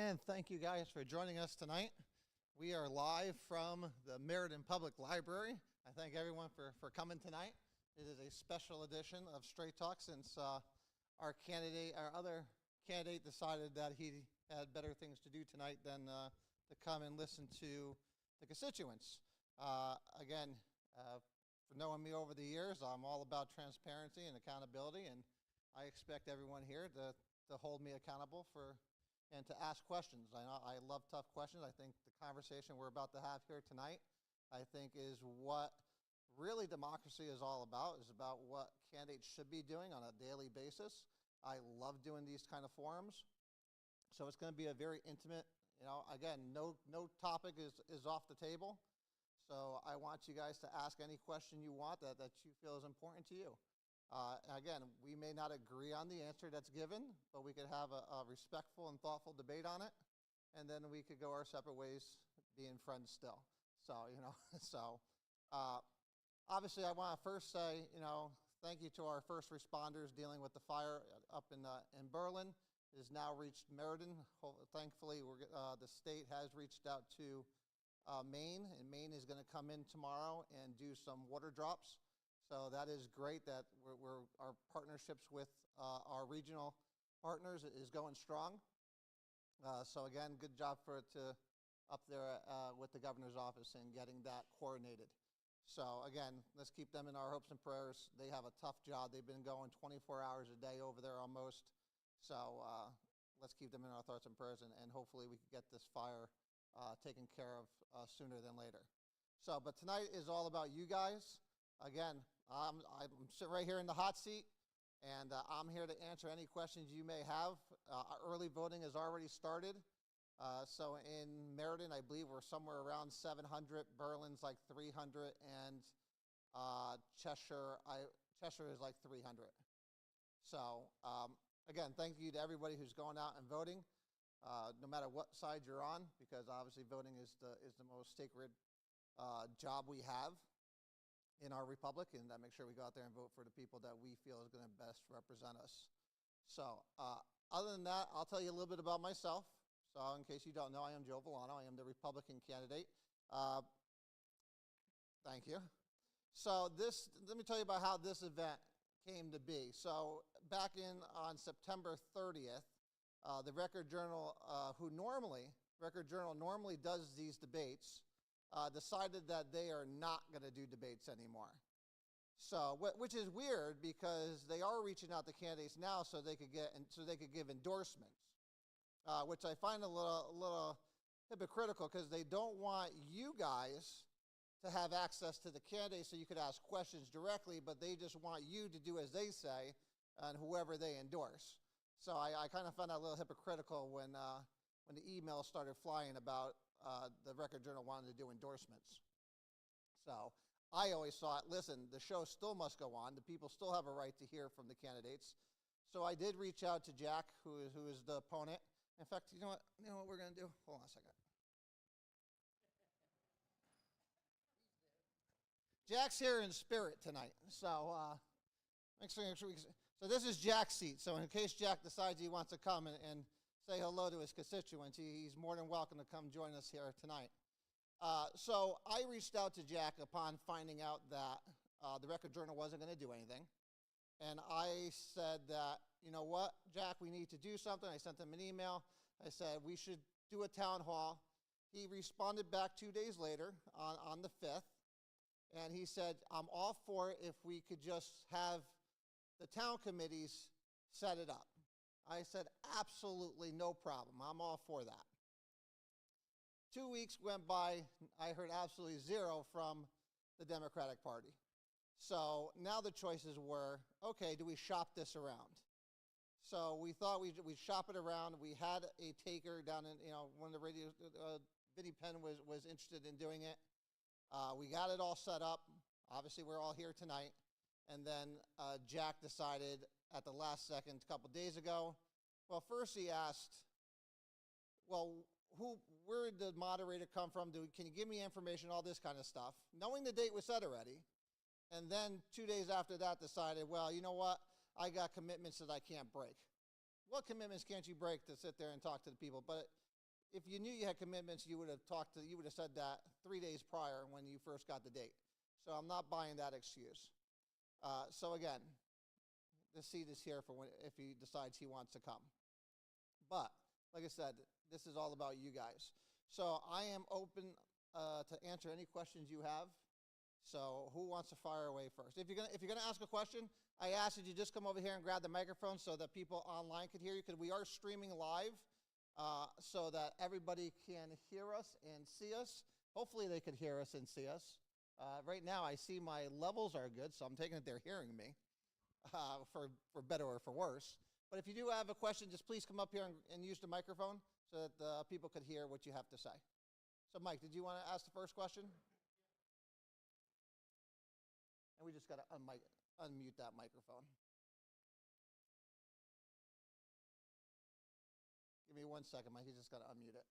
And thank you guys for joining us tonight. We are live from the Meriden Public Library. I thank everyone for coming tonight. It is a special edition of Straight Talk since our other candidate decided that he had better things to do tonight than to come and listen to the constituents. Again, for knowing me over the years, I'm all about transparency and accountability, and I expect everyone here to hold me accountable and to ask questions. I love tough questions. I think the conversation we're about to have here tonight, I think, is what really democracy is all about, is about what candidates should be doing on a daily basis. I love doing these kind of forums. So it's going to be a very intimate, again, no topic is off the table. So I want you guys to ask any question you want that you feel is important to you. Again, we may not agree on the answer that's given, but we could have a respectful and thoughtful debate on it, and then we could go our separate ways being friends still. So, obviously I want to first say, thank you to our first responders dealing with the fire up in Berlin. It has now reached Meriden. Thankfully, the state has reached out to Maine, and Maine is going to come in tomorrow and do some water drops. So that is great that our partnerships with our regional partners is going strong. So again, good job up there with the governor's office and getting that coordinated. So again, let's keep them in our hopes and prayers. They have a tough job. They've been going 24 hours a day over there almost. So let's keep them in our thoughts and prayers, and hopefully we can get this fire taken care of sooner than later. So, but tonight is all about you guys. Again, I'm sitting right here in the hot seat, and I'm here to answer any questions you may have. Early voting has already started. So in Meriden, I believe we're somewhere around 700. Berlin's like 300, and Cheshire is like 300. So again, thank you to everybody who's going out and voting, no matter what side you're on, because obviously voting is the most sacred job we have in our republic, and make sure we go out there and vote for the people that we feel is going to best represent us. So other than that, I'll tell you a little bit about myself. So in case you don't know, I am Joe Vollano. I am the Republican candidate. Thank you. So let me tell you about how this event came to be. So back on September 30th, the Record Journal, Record Journal normally does these debates, decided that they are not going to do debates anymore. So, which is weird because they are reaching out to candidates now so they could give endorsements, which I find a little hypocritical because they don't want you guys to have access to the candidates so you could ask questions directly, but they just want you to do as they say and whoever they endorse. So I kind of found that a little hypocritical when the email started flying about the Record Journal wanted to do endorsements. So I always thought, listen, the show still must go on. The people still have a right to hear from the candidates. So I did reach out to Jack, who is the opponent. In fact, you know what we're going to do? Hold on a second. Jack's here in spirit tonight. So so this is Jack's seat. So in case Jack decides he wants to come and say hello to his constituents, he's more than welcome to come join us here tonight. So I reached out to Jack upon finding out that the Record Journal wasn't going to do anything. And I said that, you know what, Jack, we need to do something. I sent him an email. I said we should do a town hall. He responded back 2 days later on the 5th. And he said, I'm all for it if we could just have the town committees set it up. I said, absolutely no problem. I'm all for that. 2 weeks went by. I heard absolutely zero from the Democratic Party. So now the choices were, okay, do we shop this around? So we thought we'd shop it around. We had a taker down in, one of the radio, Vinnie Penn was interested in doing it. We got it all set up. Obviously, we're all here tonight. And then Jack decided at the last second, a couple days ago, well, first he asked, well, where did the moderator come from? Can you give me information, all this kind of stuff, knowing the date was set already. And then 2 days after that decided, well, you know what? I got commitments that I can't break. What commitments can't you break to sit there and talk to the people? But if you knew you had commitments, you would have said that 3 days prior when you first got the date. So I'm not buying that excuse. So again, the seat is here for if he decides he wants to come. But like I said, this is all about you guys. So I am open to answer any questions you have. So who wants to fire away first? If you're gonna ask a question, I ask that you just come over here and grab the microphone so that people online could hear you, because we are streaming live, so that everybody can hear us and see us. Hopefully they could hear us and see us. Right now I see my levels are good, so I'm taking it they're hearing me, for better or for worse. But if you do have a question, just please come up here and use the microphone so that the people could hear what you have to say. So Mike, did you want to ask the first question? And we just got to unmute that microphone. Give me 1 second, Mike. You just got to unmute it.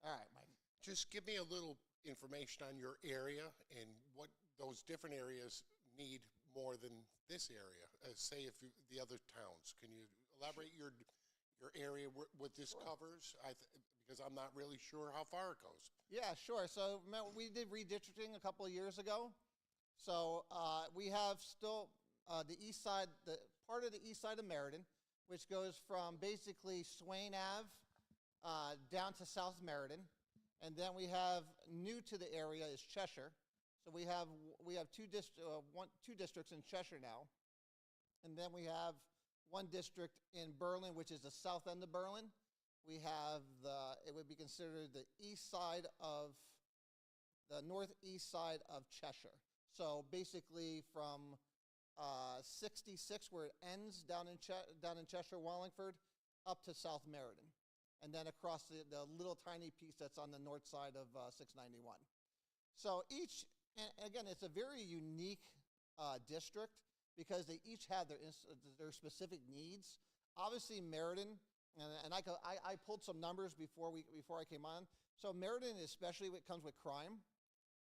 All right, Mike. Just give me a little information on your area and what those different areas need more than this area. Say if the other towns. Can you elaborate your area what this covers? Because I'm not really sure how far it goes. Yeah, sure. So remember, we did redistricting a couple of years ago. So we have still the east side, the part of the east side of Meriden, which goes from basically Swain Ave down to South Meriden. And then we have new to the area is Cheshire. So we have two districts in Cheshire now. And then we have one district in Berlin, which is the south end of Berlin. We have it would be considered the northeast side of Cheshire. So basically from 66, where it ends down in Cheshire, Wallingford, up to South Meriden. And then across the little tiny piece that's on the north side of 691. So and again, it's a very unique district because they each have their specific needs. Obviously, Meriden, and I pulled some numbers before I came on. So Meriden, especially when it comes with crime,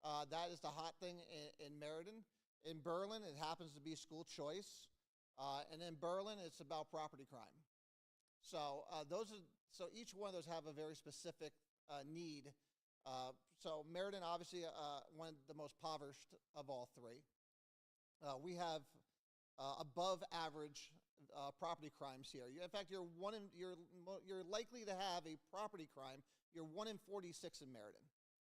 that is the hot thing in Meriden. In Berlin, it happens to be school choice, and in Berlin, it's about property crime. So each one of those have a very specific need. So Meriden, obviously, one of the most impoverished of all three. We have above average property crimes here. In fact, you're likely to have a property crime. You're 1 in 46 in Meriden.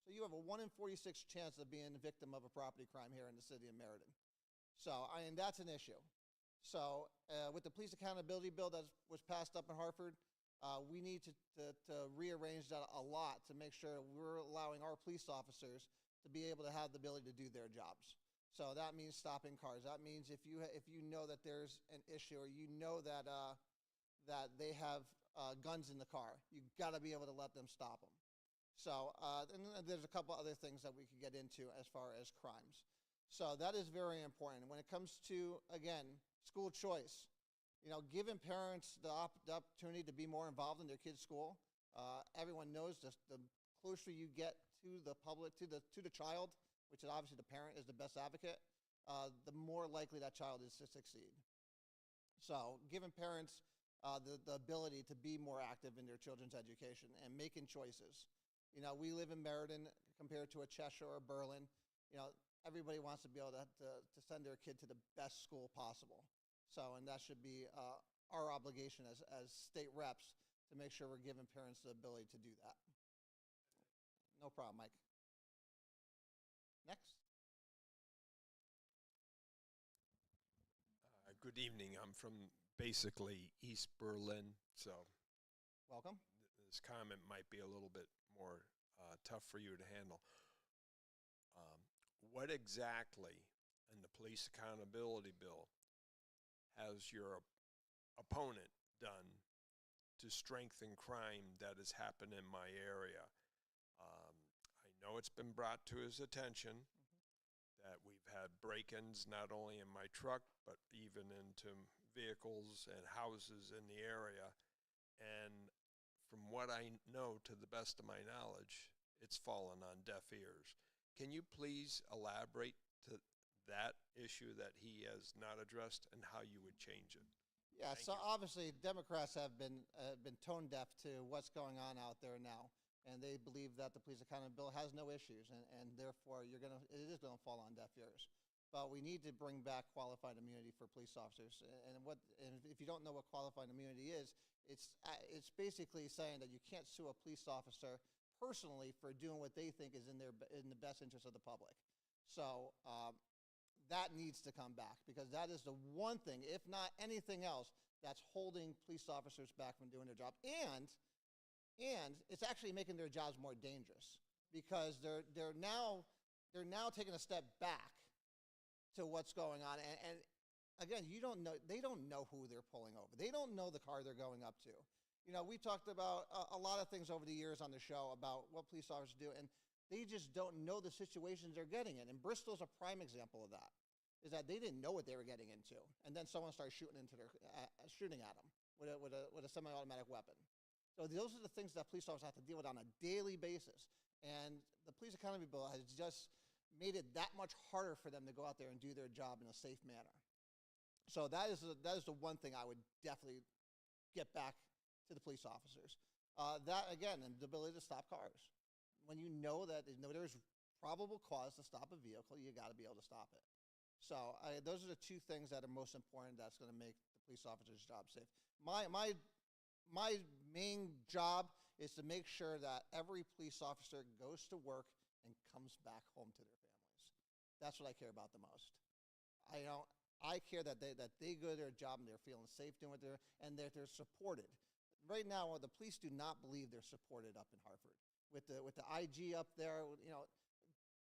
So you have a 1 in 46 chance of being a victim of a property crime here in the city of Meriden. So that's an issue. So with the police accountability bill that was passed up in Hartford, we need to rearrange that a lot to make sure we're allowing our police officers to be able to have the ability to do their jobs. So that means stopping cars. That means if you know that there's an issue, or you know that they have guns in the car, you've got to be able to let them stop them. So and there's a couple other things that we could get into as far as crimes. So that is very important. When it comes to, again, school choice, giving parents the opportunity to be more involved in their kids' school. Everyone knows this, the closer you get to the public, to the child, which is obviously the parent is the best advocate, the more likely that child is to succeed. So giving parents the ability to be more active in their children's education and making choices. We live in Meriden compared to a Cheshire or Berlin. Everybody wants to be able to send their kid to the best school possible. So, and that should be our obligation as state reps to make sure we're giving parents the ability to do that. No problem, Mike. Next. Good evening. I'm from basically East Berlin, so Welcome. This comment might be a little bit more tough for you to handle. What exactly in the police accountability bill has your opponent done to strengthen crime that has happened in my area? I know it's been brought to his attention that we've had break-ins not only in my truck, but even into vehicles and houses in the area. And from what I know, to the best of my knowledge, it's fallen on deaf ears. Can you please elaborate to that issue that he has not addressed and how you would change it? Yeah, Thank so you. obviously Democrats have been tone deaf to what's going on out there now, and they believe that the police accounting bill has no issues, and therefore it is gonna fall on deaf ears. But we need to bring back qualified immunity for police officers. And if you don't know what qualified immunity is, it's basically saying that you can't sue a police officer personally for doing what they think is in the best interest of the public. So that needs to come back because that is the one thing, if not anything else, that's holding police officers back from doing their job. And it's actually making their jobs more dangerous because they're now taking a step back to what's going on. And again, they don't know who they're pulling over. They don't know the car they're going up to. You know, we talked about a lot of things over the years on the show about what police officers do, and they just don't know the situations they're getting in. And Bristol's a prime example of that, is that they didn't know what they were getting into. And then someone started shooting at them with a semi-automatic weapon. So those are the things that police officers have to deal with on a daily basis. And the police accounting bill has just made it that much harder for them to go out there and do their job in a safe manner. So that is the one thing I would definitely get back to the police officers. That, again, and the ability to stop cars. When you know that there's probable cause to stop a vehicle, you got to be able to stop it. So those are the two things that are most important that's going to make the police officer's job safe. My main job is to make sure that every police officer goes to work and comes back home to their families. That's what I care about the most. I care that they go to their job and they're feeling safe doing what and that they're supported. Right now, the police do not believe they're supported up in Hartford. With the IG up there,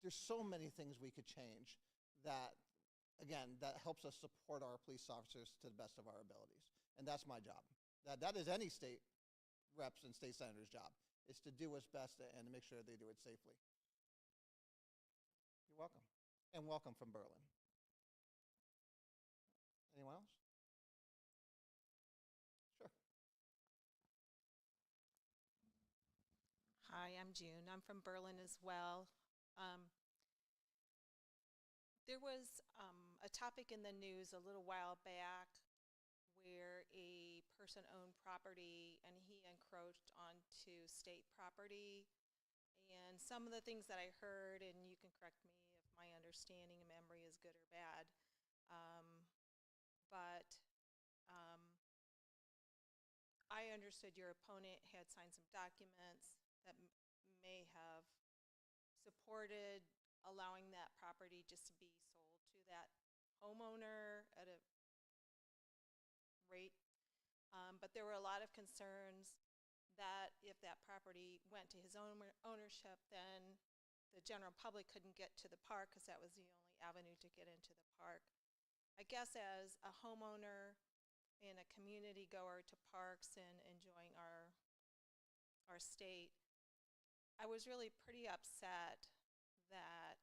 there's so many things we could change that, again, that helps us support our police officers to the best of our abilities. And that's my job. That is any state reps and state senators' job, is to do what's best and to make sure they do it safely. You're welcome. And welcome from Berlin. Anyone else? Sure. Hi, I'm June. I'm from Berlin as well. There was a topic in the news a little while back where a person owned property and he encroached onto state property. And some of the things that I heard, and you can correct me if my understanding and memory is good or bad, but I understood your opponent had signed some documents that may have supported allowing that property just to be sold to that homeowner at a rate. But there were a lot of concerns that if that property went to his own ownership, then the general public couldn't get to the park because that was the only avenue to get into the park. I guess as a homeowner and a community goer to parks and enjoying our state, I was really pretty upset that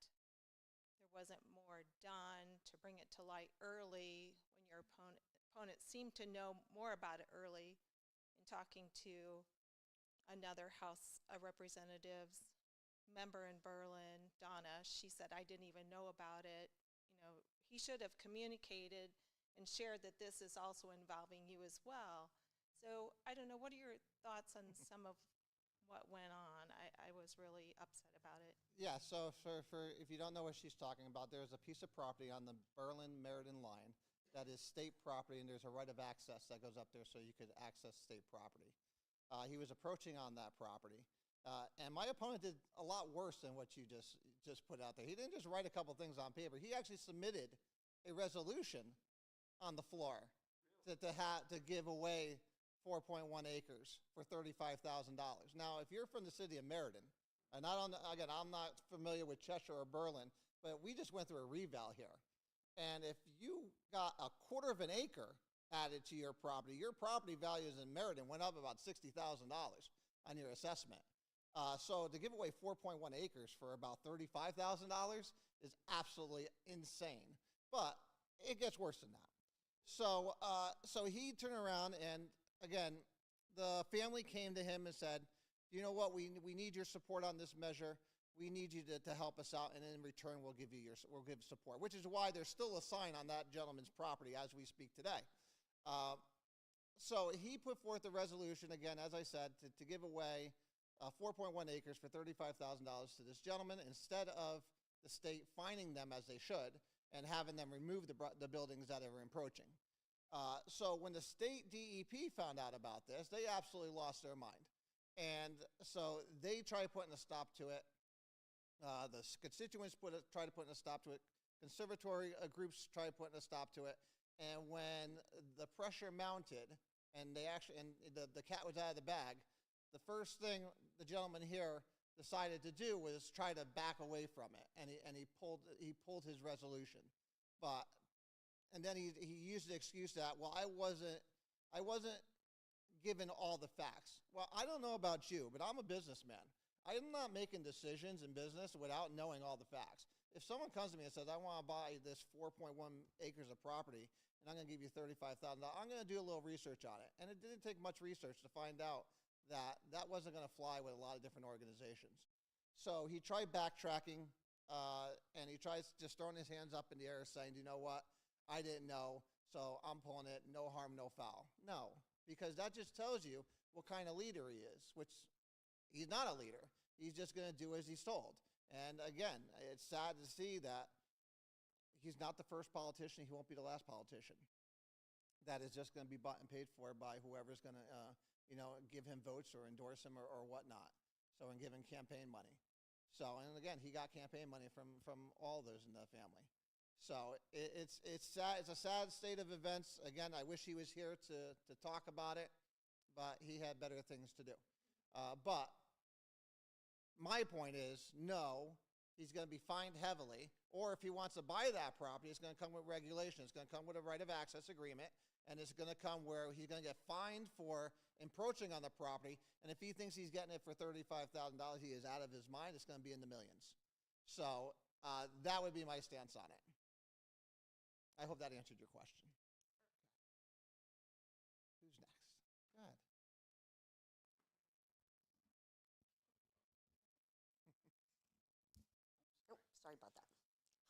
there wasn't more done to bring it to light early when your opponent seemed to know more about it early. In talking to another House of Representatives member in Berlin, Donna, she said, I didn't even know about it. You know, he should have communicated and shared that this is also involving you as well. So I don't know, what are your thoughts on some of what went on? I was really upset about it. Yeah, so for if you don't know what she's talking about, there's a piece of property on the Berlin-Meriden line that is state property, and there's a right of access that goes up there so you could access state property. He was approaching on that property, and my opponent did a lot worse than what you just put out there. He didn't just write a couple things on paper. He actually submitted a resolution on the floor to give away 4.1 acres for $35,000. Now, if you're from the city of Meriden, and again, I'm not familiar with Cheshire or Berlin, but we just went through a reval here. And if you got a quarter of an acre added to your property values in Meriden went up about $60,000 on your assessment. So to give away 4.1 acres for about $35,000 is absolutely insane. But it gets worse than that. So he turned around, and again, the family came to him and said, you know what, we need your support on this measure. We need you to help us out, and in return, we'll give support, which is why there's still a sign on that gentleman's property as we speak today. So he put forth a resolution, again, as I said, to give away 4.1 acres for $35,000 to this gentleman instead of the state fining them as they should and having them remove the buildings that are encroaching. So when the state DEP found out about this, they absolutely lost their mind. And so they tried putting a stop to it. The constituents tried to put a stop to it. Conservatory groups tried putting a stop to it. And when the pressure mounted and the cat was out of the bag, the first thing the gentleman here decided to do was try to back away from it, and he pulled his resolution. And then he used the excuse that, well, I wasn't given all the facts. Well, I don't know about you, but I'm a businessman. I'm not making decisions in business without knowing all the facts. If someone comes to me and says, I want to buy this 4.1 acres of property, and I'm going to give you $35,000, I'm going to do a little research on it. And it didn't take much research to find out that that wasn't going to fly with a lot of different organizations. So he tried backtracking, and he tries just throwing his hands up in the air saying, you know what, I didn't know, so I'm pulling it, no harm, no foul. No, because that just tells you what kind of leader he is, which he's not a leader. He's just going to do as he's told. And again, it's sad to see that he's not the first politician. He won't be the last politician. That is just going to be bought and paid for by whoever's going to, give him votes or endorse him or whatnot. So, and give him campaign money. So, and again, he got campaign money from all those in the family. So it's sad. It's a sad state of events. Again, I wish he was here to talk about it, but he had better things to do. But my point is, no, he's going to be fined heavily. Or if he wants to buy that property, it's going to come with regulation. It's going to come with a right of access agreement, and it's going to come where he's going to get fined for encroaching on the property. And if he thinks he's getting it for $35,000, he is out of his mind. It's going to be in the millions. So that would be my stance on it. I hope that answered your question. Who's next? Go ahead. Oh, sorry about that.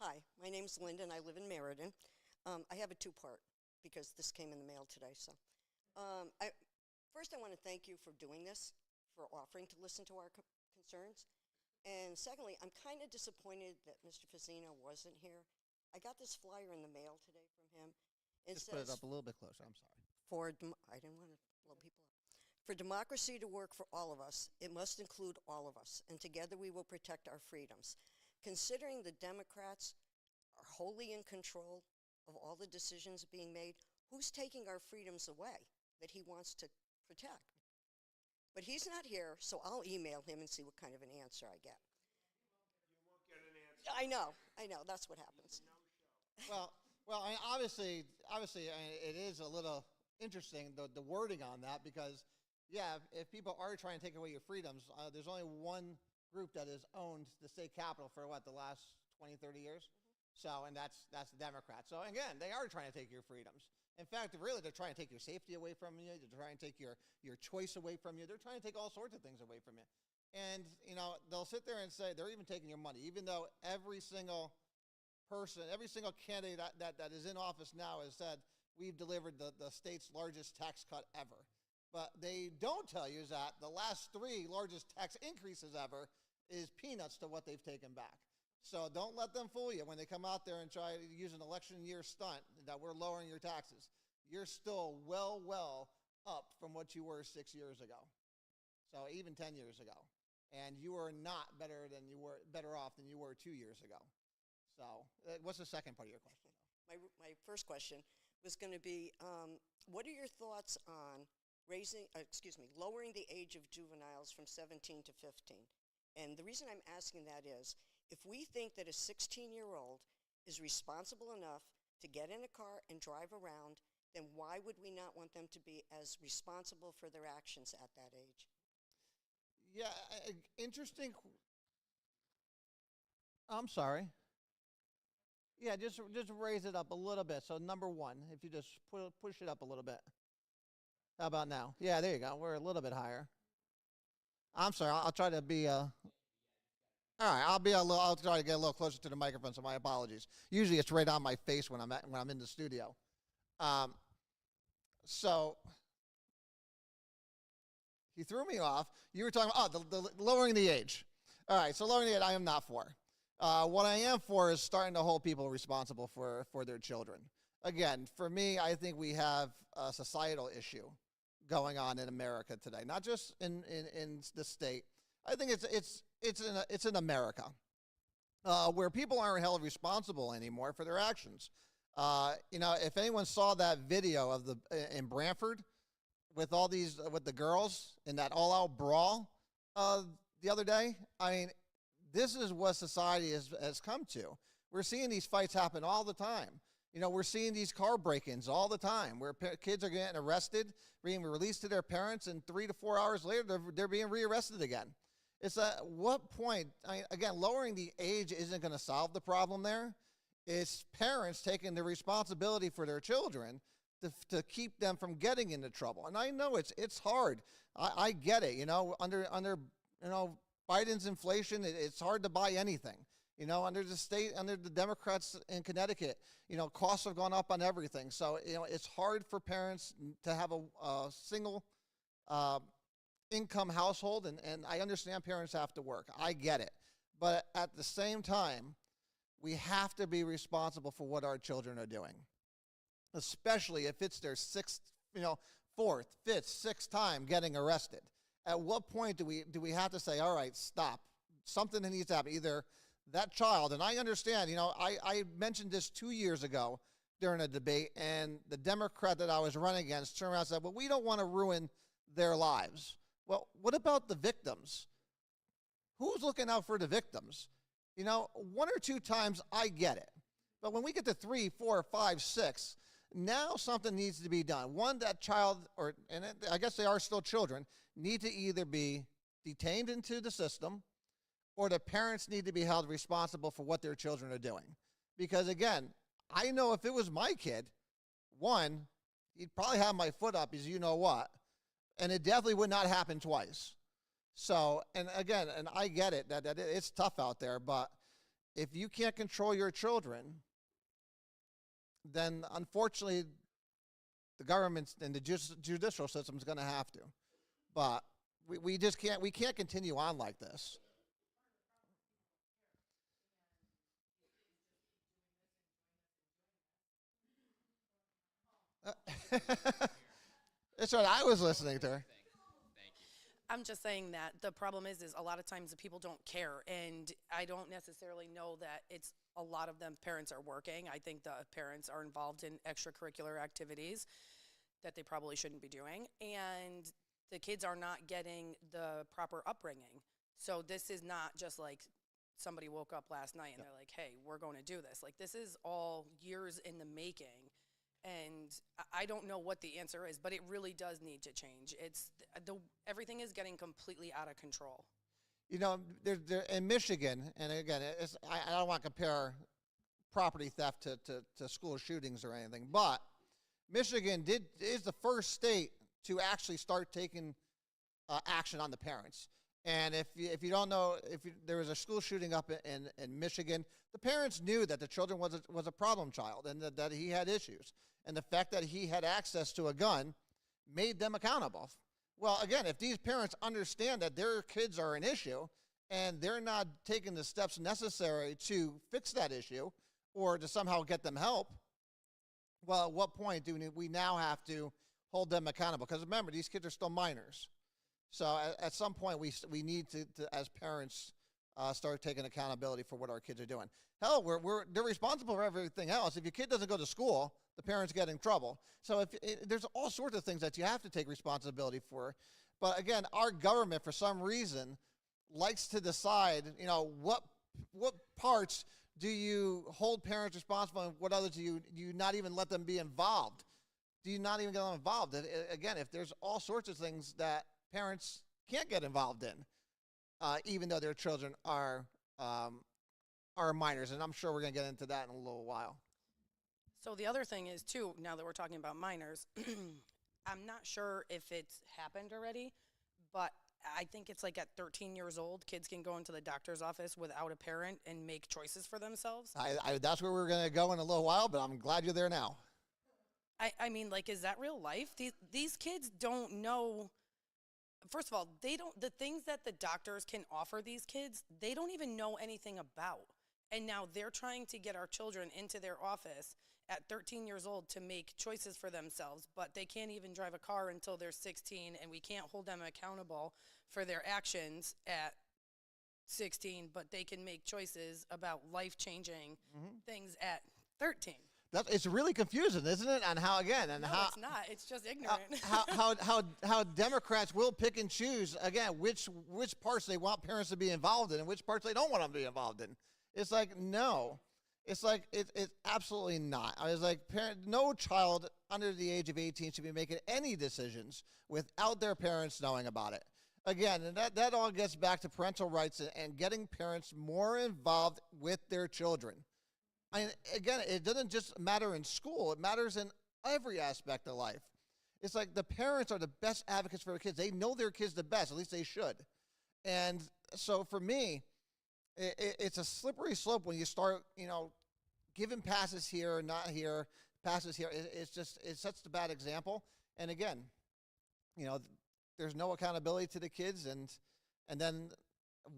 Hi, my name's Linda, and I live in Meriden. I have a two-part because this came in the mail today. So, first, I want to thank you for doing this, for offering to listen to our concerns. And secondly, I'm kind of disappointed that Mr. Fazzino wasn't here. I got this flyer in the mail today from him. Just put it up a little bit closer. I'm sorry. I didn't want to blow people up. For democracy to work for all of us, it must include all of us, and together we will protect our freedoms. Considering the Democrats are wholly in control of all the decisions being made, who's taking our freedoms away that he wants to protect? But he's not here, so I'll email him and see what kind of an answer I get. You won't get an answer. I know, that's what happens. Well, I mean, obviously, it is a little interesting, the wording on that, because, yeah, if people are trying to take away your freedoms, there's only one group that has owned the state capitol for, the last 20, 30 years? Mm-hmm. So, and that's the Democrats. So, again, they are trying to take your freedoms. In fact, really, they're trying to take your safety away from you. They're trying to take your choice away from you. They're trying to take all sorts of things away from you. And, they'll sit there and say they're even taking your money, even though every single person, every single candidate that is in office now has said, we've delivered the state's largest tax cut ever. But they don't tell you is that the last 3 largest tax increases ever is peanuts to what they've taken back. So don't let them fool you when they come out there and try to use an election year stunt that we're lowering your taxes. You're still well up from what you were 6 years ago. So even 10 years ago. And you are not better off than you were 2 years ago. So what's the second part of your question? My first question was going to be, what are your thoughts on lowering the age of juveniles from 17 to 15? And the reason I'm asking that is, if we think that a 16-year-old is responsible enough to get in a car and drive around, then why would we not want them to be as responsible for their actions at that age? Yeah, interesting. I'm sorry. Yeah, just raise it up a little bit. So number 1, if you just push it up a little bit. How about now? Yeah, there you go. We're a little bit higher. I'm sorry. I'll try to be all right. I'll try to get a little closer to the microphone. So my apologies. Usually it's right on my face when I'm in the studio. So he threw me off. You were talking about, the lowering the age. All right, so lowering the age, I am not for. What I am for is starting to hold people responsible for their children. Again, for me, I think we have a societal issue going on in America today, not just in the state. I think it's in America, where people aren't held responsible anymore for their actions. If anyone saw that video of in Brantford with with the girls in that all-out brawl the other day, I mean, this is what society has come to. We're seeing these fights happen all the time. We're seeing these car break-ins all the time where kids are getting arrested, being released to their parents, and 3 to 4 hours later, they're being rearrested again. It's at what point, again, lowering the age isn't going to solve the problem there. It's parents taking the responsibility for their children to keep them from getting into trouble. And I know it's hard. I get it. Under Biden's inflation, it's hard to buy anything. Under the Democrats in Connecticut, costs have gone up on everything. So, it's hard for parents to have a single income household, and I understand parents have to work. I get it. But at the same time, we have to be responsible for what our children are doing, especially if it's their fourth, fifth, sixth time getting arrested. At what point do we have to say, all right, stop? Something needs to happen. Either that child, and I understand, I mentioned this 2 years ago during a debate, and the Democrat that I was running against turned around and said, well, we don't want to ruin their lives. Well, what about the victims? Who's looking out for the victims? 1 or 2 times, I get it. But when we get to 3, 4, 5, 6, now something needs to be done. One, that child, I guess they are still children, need to either be detained into the system, or the parents need to be held responsible for what their children are doing. Because again, I know if it was my kid, one, he'd probably have my foot up as you know what, and it definitely would not happen twice. So, and again, and I get it, that it's tough out there, but if you can't control your children, then unfortunately the government and the judicial system is going to have to. But we just can't continue on like this. That's what I was listening to her. I'm just saying that the problem is a lot of times the people don't care, and I don't necessarily know that it's a lot of them parents are working. I think the parents are involved in extracurricular activities that they probably shouldn't be doing, and the kids are not getting the proper upbringing. So this is not just like somebody woke up last night and they're like, hey, we're going to do this. Like, this is all years in the making. And I don't know what the answer is, but it really does need to change. Everything is getting completely out of control. There in Michigan, and again, I don't want to compare property theft to school shootings or anything, but Michigan is the first state to actually start taking action on the parents. And if you don't know, there was a school shooting up in Michigan, the parents knew that the children was a problem child and that he had issues. And the fact that he had access to a gun made them accountable. Well, again, if these parents understand that their kids are an issue and they're not taking the steps necessary to fix that issue or to somehow get them help, well, at what point do we now have to hold them accountable? Because remember, these kids are still minors. So at some point, we need to as parents, start taking accountability for what our kids are doing. Hell, they're responsible for everything else. If your kid doesn't go to school, the parents get in trouble. So there's all sorts of things that you have to take responsibility for. But again, our government, for some reason, likes to decide, what parts do you hold parents responsible and what others do you not even let them be involved? Do you not even get them involved? Again, if there's all sorts of things that parents can't get involved in, even though their children are minors, and I'm sure we're going to get into that in a little while. So the other thing is, too, now that we're talking about minors, I'm not sure if it's happened already, but I think it's like at 13 years old, kids can go into the doctor's office without a parent and make choices for themselves. That's where we're going to go in a little while, but I'm glad you're there now. I mean, like, is that real life? These kids don't know. First of all, the things that the doctors can offer these kids, they don't even know anything about. And now they're trying to get our children into their office at 13 years old to make choices for themselves, but they can't even drive a car until they're 16, and we can't hold them accountable for their actions at 16, but they can make choices about life-changing things at 13. It's really confusing, isn't it? On how, again, and No, how it's not. It's just ignorant. how Democrats will pick and choose, again, which parts they want parents to be involved in and which parts they don't want them to be involved in. It's like, no. It's like, it's absolutely not. I was like, no child under the age of 18 should be making any decisions without their parents knowing about it. Again, and that all gets back to parental rights and getting parents more involved with their children. Again, it doesn't just matter in school. It matters in every aspect of life. It's like the parents are the best advocates for their kids. They know their kids the best. At least they should. And so for me, it's a slippery slope when you start, giving passes here, not here, passes here. It sets the bad example. And again, there's no accountability to the kids. And then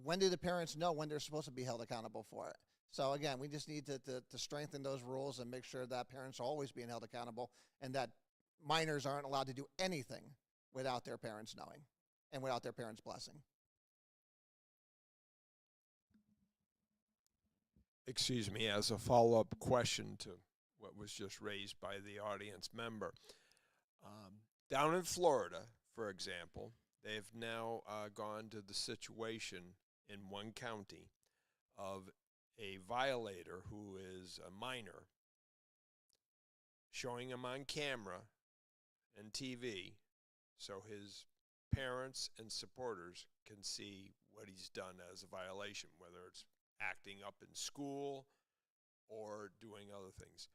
when do the parents know when they're supposed to be held accountable for it? So again, we just need to strengthen those rules and make sure that parents are always being held accountable and that minors aren't allowed to do anything without their parents knowing and without their parents' blessing. Excuse me, as a follow-up question to what was just raised by the audience member. Down in Florida, for example, they've now gone to the situation in one county of a violator who is a minor, showing him on camera and TV so his parents and supporters can see what he's done as a violation, whether it's acting up in school or doing other things.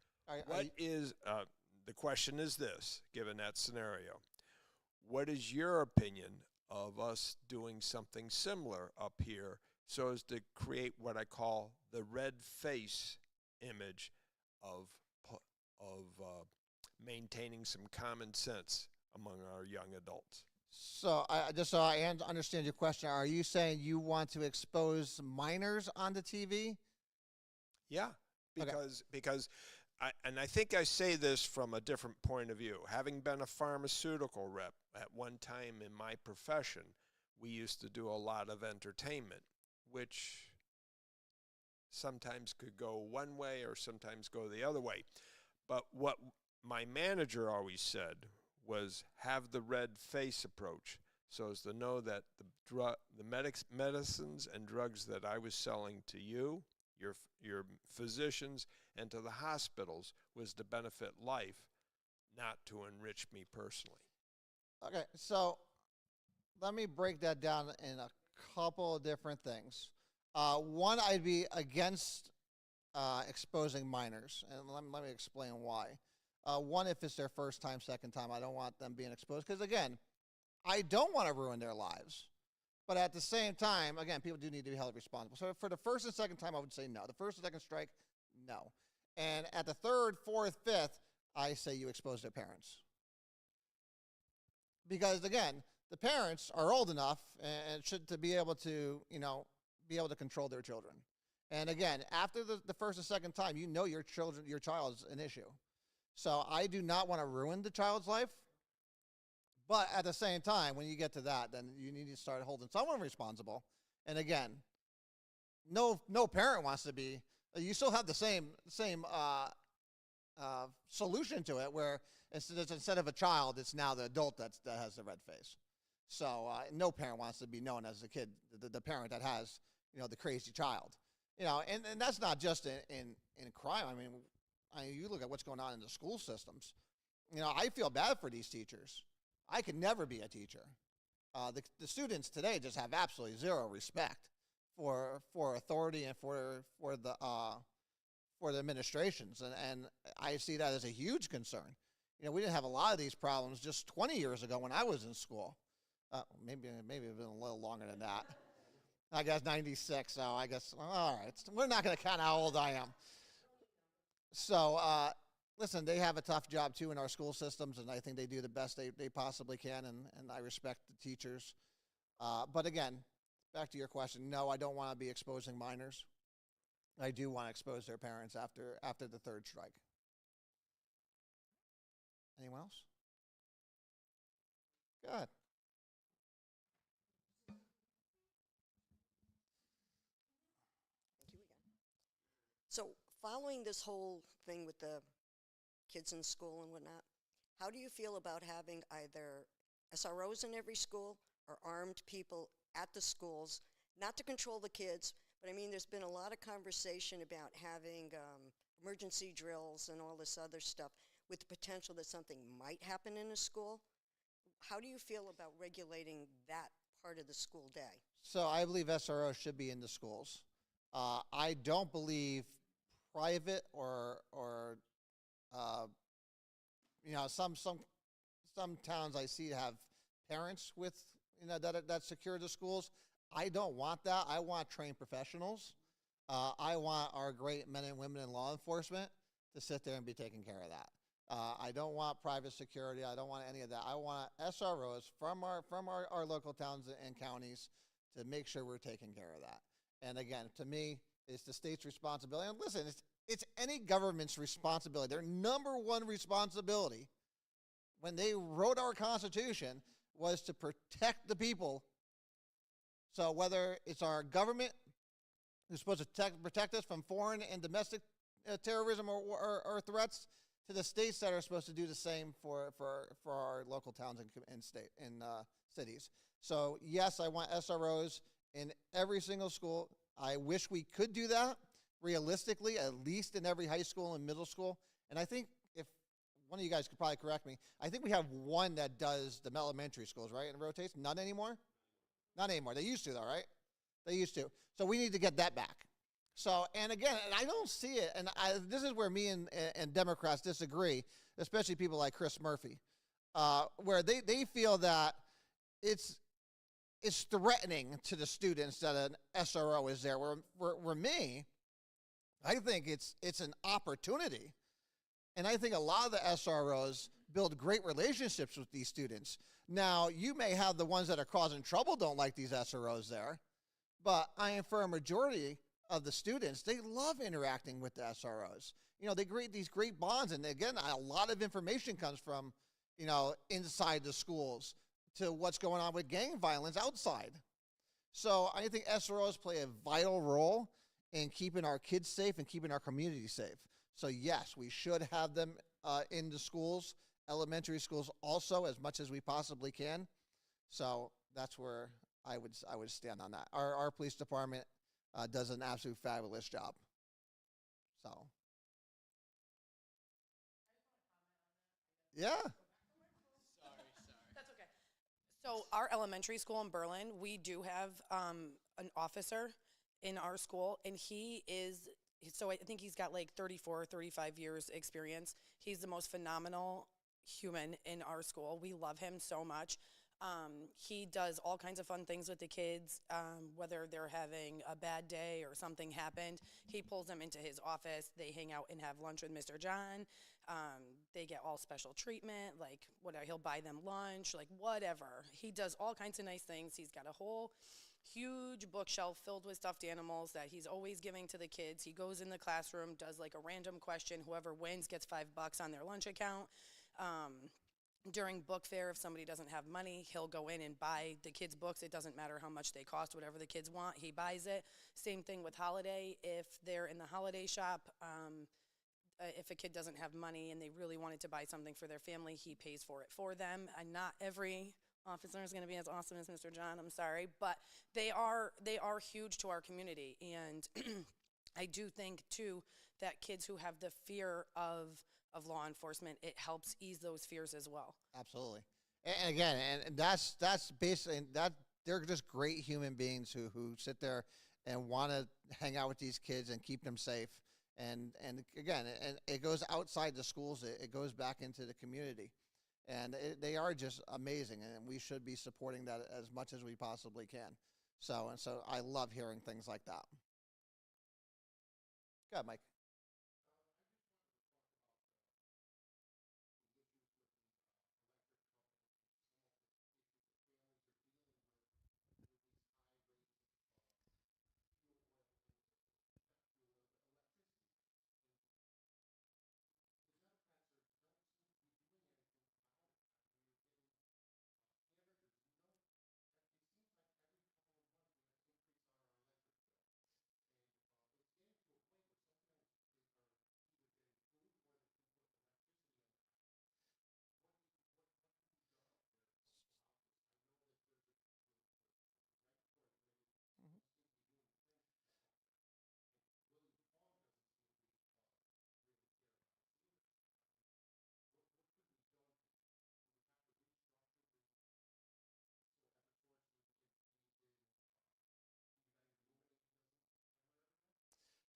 The question is this, given that scenario, what is your opinion of us doing something similar up here so as to create what I call the red face image of maintaining some common sense among our young adults? So just so I understand your question, are you saying you want to expose minors onto TV? Yeah, because I think I say this from a different point of view. Having been a pharmaceutical rep at one time in my profession, we used to do a lot of entertainment, which sometimes could go one way or sometimes go the other way. But what my manager always said was have the red face approach so as to know that the medicines and drugs that I was selling to you, your physicians, and to the hospitals was to benefit life, not to enrich me personally. Okay, so let me break that down in a couple of different things. One, I'd be against exposing minors, and let me explain why. One, if it's their first time, second time, I don't want them being exposed. Because, again, I don't want to ruin their lives. But at the same time, again, people do need to be held responsible. So for the first and second time, I would say no. The first and second strike, no. And at the third, fourth, fifth, I say you expose their parents. Because, again, the parents are old enough and should to be able to, be able to control their children. And, again, after the first and second time, your child is an issue. So I do not want to ruin the child's life. But at the same time, when you get to that, then you need to start holding someone responsible. And again, no parent wants to be. You still have the same solution to it, where instead of a child, it's now the adult that has the red face. So no parent wants to be known as the kid, the parent that has the crazy child. And that's not just in crime. I mean, you look at what's going on in the school systems. I feel bad for these teachers. I could never be a teacher. The students today just have absolutely zero respect for authority and for the administrations, and I see that as a huge concern. We didn't have a lot of these problems just 20 years ago when I was in school. Maybe it's been a little longer than that. I guess 96. So I guess all right. We're not going to count how old I am. So listen, they have a tough job too in our school systems, and I think they do the best they possibly can, and I respect the teachers. But again, back to your question, no, I don't want to be exposing minors. I do want to expose their parents after the third strike. Anyone else? Go ahead. Thank you again. So, following this whole thing with the kids in school and whatnot, how do you feel about having either SROs in every school or armed people at the schools, not to control the kids, but I mean, there's been a lot of conversation about having emergency drills and all this other stuff with the potential that something might happen in a school. How do you feel about regulating that part of the school day? So I believe SROs should be in the schools. I don't believe private or some towns I see have parents with that secure the schools. I don't want that. I want trained professionals. I want our great men and women in law enforcement to sit there and be taking care of that. I don't want private security. I don't want any of that. I want SROs from our local towns and counties to make sure we're taking care of that. And again, to me, it's the state's responsibility. And listen, it's any government's responsibility. Their number one responsibility when they wrote our Constitution was to protect the people. So whether it's our government who's supposed to protect us from foreign and domestic terrorism or threats, to the states that are supposed to do the same for our local towns and cities. So yes, I want SROs in every single school. I wish we could do that realistically, at least in every high school and middle school. And I think if one of you guys could probably correct me, I think we have one that does the elementary schools, right? And rotates. None anymore? Not anymore. They used to, though, right? They used to. So we need to get that back. So, and again, and I don't see it, and this is where me and Democrats disagree, especially people like Chris Murphy, where they feel that it's threatening to the students that an SRO is there. Where me, I think it's an opportunity. And I think a lot of the SROs build great relationships with these students. Now, you may have the ones that are causing trouble don't like these SROs there, but I am for a majority of the students, they love interacting with the SROs. They create these great bonds, and again, a lot of information comes from, inside the schools to what's going on with gang violence outside. So I think SROs play a vital role in keeping our kids safe and keeping our community safe. So yes, we should have them in the schools, elementary schools also, as much as we possibly can. So that's where I would stand on that. Our police department does an absolute fabulous job. So, yeah. That's okay. So our elementary school in Berlin, we do have an officer in our school, and so I think he's got like 34, 35 years experience. He's the most phenomenal human in our school. We love him so much. He does all kinds of fun things with the kids, whether they're having a bad day or something happened. He pulls them into his office. They hang out and have lunch with Mr. John. They get all special treatment, like whatever. He'll buy them lunch, like whatever. He does all kinds of nice things. He's got a whole huge bookshelf filled with stuffed animals that he's always giving to the kids. He goes in the classroom, does like a random question. Whoever wins gets $5 on their lunch account. During book fair, if somebody doesn't have money, he'll go in and buy the kids' books. It doesn't matter how much they cost, whatever the kids want, he buys it. Same thing with holiday. If they're in the holiday shop, if a kid doesn't have money and they really wanted to buy something for their family, he pays for it for them. And not every officer is going to be as awesome as Mr. John, I'm sorry, but they are huge to our community. And I do think, too, that kids who have the fear of law enforcement, it helps ease those fears as well. Absolutely. And again, and that's basically that they're just great human beings who sit there and want to hang out with these kids and keep them safe. And again, and it goes outside the schools. It goes back into the community. And they are just amazing, and we should be supporting that as much as we possibly can. So I love hearing things like that. Go ahead, Mike.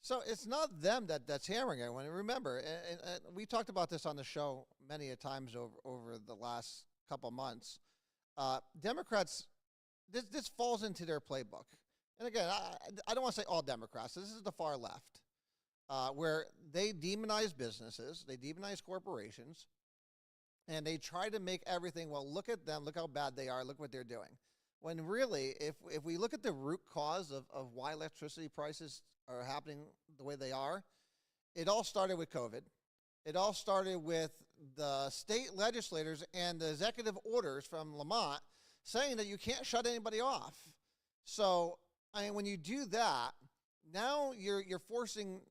So it's not them that's hammering everyone. And remember, and we talked about this on the show many a times over the last couple months. Democrats, this falls into their playbook. And again, I don't want to say all Democrats. This is the far left, where they demonize businesses, they demonize corporations, and they try to make everything, well, look at them, look how bad they are, look what they're doing. When really, if we look at the root cause of why electricity prices are happening the way they are, it all started with COVID. It all started with the state legislators and the executive orders from Lamont saying that you can't shut anybody off. So, I mean, when you do that, now you're forcing,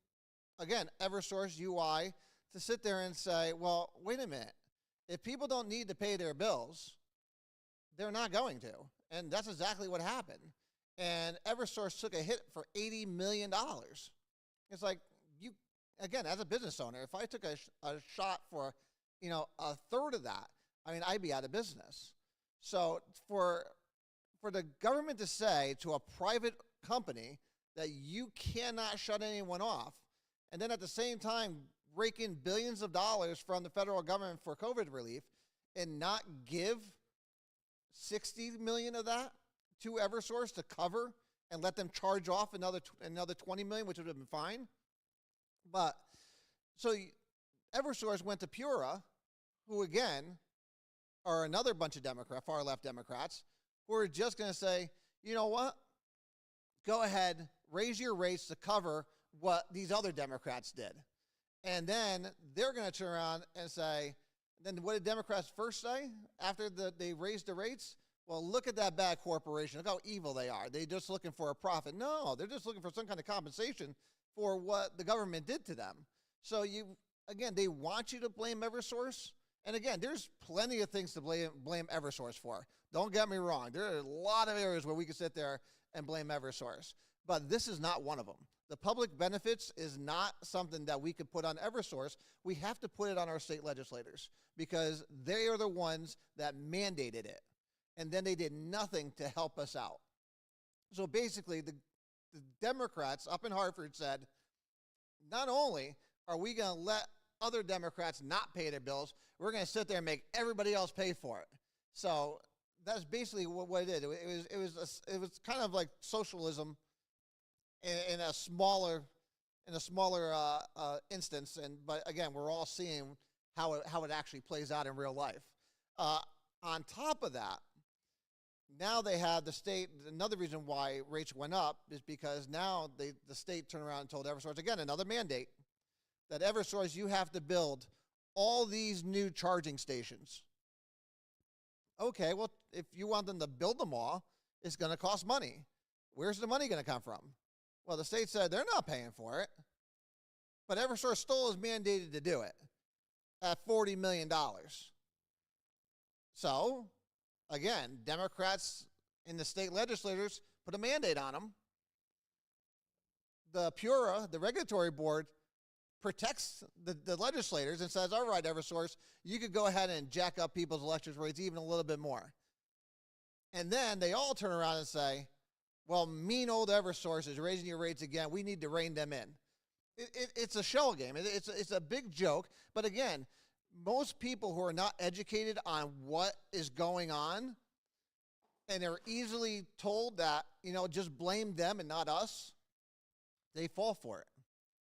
again, Eversource UI to sit there and say, well, wait a minute. If people don't need to pay their bills, they're not going to. And that's exactly what happened. And Eversource took a hit for $80 million. It's like, you, again, as a business owner, if I took a shot for, a third of that, I mean, I'd be out of business. So for the government to say to a private company that you cannot shut anyone off, and then at the same time rake in billions of dollars from the federal government for COVID relief and not give 60 million of that to Eversource to cover and let them charge off another 20 million, which would have been fine. But so Eversource went to Pura, who again are another bunch of far left Democrats, who are just going to say, you know what? Go ahead, raise your rates to cover what these other Democrats did. And then they're going to turn around and say, then what did Democrats first say after they raised the rates? Well, look at that bad corporation. Look how evil they are. They're just looking for a profit. No, they're just looking for some kind of compensation for what the government did to them. So they want you to blame Eversource. And again, there's plenty of things to blame Eversource for. Don't get me wrong. There are a lot of areas where we can sit there and blame Eversource. But this is not one of them. The public benefits is not something that we could put on Eversource. We have to put it on our state legislators because they are the ones that mandated it. And then they did nothing to help us out. So basically, the Democrats up in Hartford said, not only are we going to let other Democrats not pay their bills, we're going to sit there and make everybody else pay for it. So that's basically what it did. It was kind of like socialism in a smaller instance. But again, we're all seeing how it actually plays out in real life. On top of that, now they have the state. Another reason why rates went up is because now the state turned around and told Eversource, again, another mandate, that Eversource, you have to build all these new charging stations. Okay, well, if you want them to build them all, it's going to cost money. Where's the money going to come from? Well, the state said they're not paying for it, but Eversource still is mandated to do it at $40 million. So, again, Democrats in the state legislators put a mandate on them. The PURA, the regulatory board, protects the legislators and says, all right, Eversource, you could go ahead and jack up people's electric rates even a little bit more. And then they all turn around and say, well, mean old Eversource is raising your rates again. We need to rein them in. It's a shell game. It's a big joke. But again, most people who are not educated on what is going on and are easily told that, just blame them and not us, they fall for it.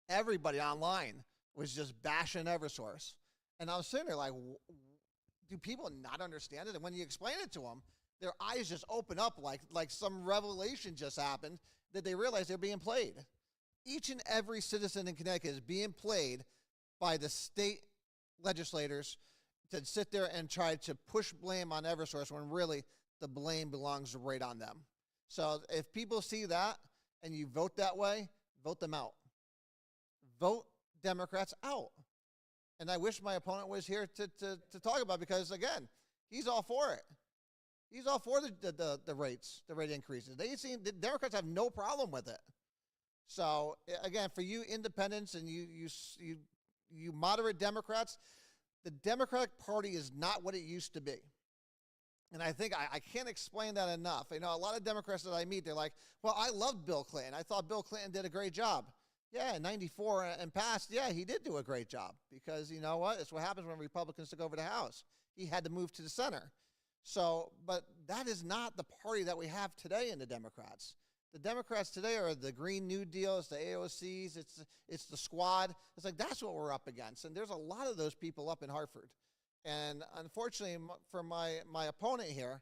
Everybody online was just bashing Eversource. And I was sitting there like, do people not understand it? And when you explain it to them, their eyes just open up like some revelation just happened that they realize they're being played. Each and every citizen in Connecticut is being played by the state legislators to sit there and try to push blame on Eversource when really the blame belongs right on them. So if people see that and you vote that way, vote them out. Vote Democrats out. And I wish my opponent was here to talk about it because, again, he's all for it. He's all for the rates, the rate increases. The Democrats have no problem with it. So, again, for you independents and you moderate Democrats, the Democratic Party is not what it used to be. And I think I can't explain that enough. A lot of Democrats that I meet, they're like, well, I loved Bill Clinton. I thought Bill Clinton did a great job. Yeah, in 94 and past, yeah, he did do a great job because you know what? It's what happens when Republicans took over the House. He had to move to the center. So, but that is not the party that we have today in the Democrats. The Democrats today are the Green New Deal, it's the AOCs, it's the squad. It's like that's what we're up against. And there's a lot of those people up in Hartford. And unfortunately, for my opponent here,